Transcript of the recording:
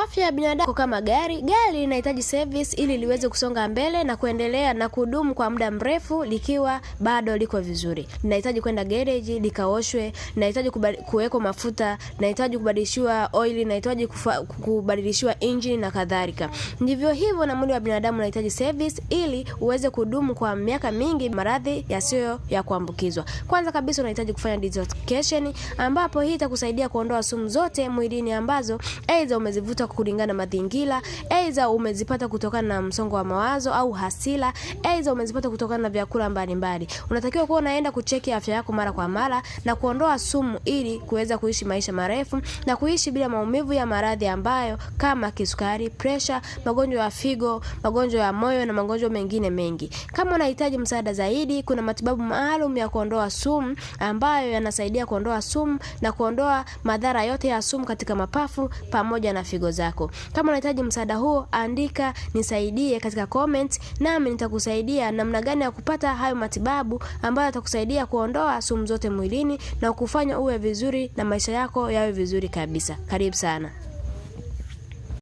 Afya ya binadamu kama gari linahitaji service ili liweze kusonga mbele na kuendelea na kudumu kwa muda mrefu likiwa bado liko vizuri. Linahitaji kwenda garage likaoshwe, linahitaji kuwekwa mafuta, linahitaji kubadilishiwa oil, linahitaji kubadilishiwa engine na kadhalika. Ndivyo hivyo na mwili wa binadamu unahitaji service ili uweze kudumu kwa miaka mingi maradhi yasiyo ya kuambukizwa. Kwanza kabisa unahitaji kufanya detoxification, ambapo hii itakusaidia kuondoa sumu zote mwilini ambazo aidha umezivuta kulingana na mazingira, aidha umezipata kutokana na msongo wa mawazo au hasira, aidha umezipata kutokana na vyakula mbalimbali. Unatakiwa kuwa unaenda kucheki afya yako mara kwa mara na kuondoa sumu ili kuweza kuishi maisha marefu na kuishi bila maumivu ya maradhi ambayo kama kisukari, pressure, magonjwa ya figo, magonjwa ya moyo na magonjwa mengine mengi. Kama unahitaji msaada zaidi, kuna matibabu maalum ya kuondoa sumu ambayo yanasaidia kuondoa sumu na kuondoa madhara yote ya sumu katika mapafu pamoja na figo zako. Kama unahitaji msaada huo, andika nisaidie katika comment, nami nitakusaidia namna gani ya kupata hayo matibabu ambayo yatakusaidia kuondoa sumu zote mwilini na kufanya uwe vizuri na maisha yako yawe vizuri kabisa. Karibu sana.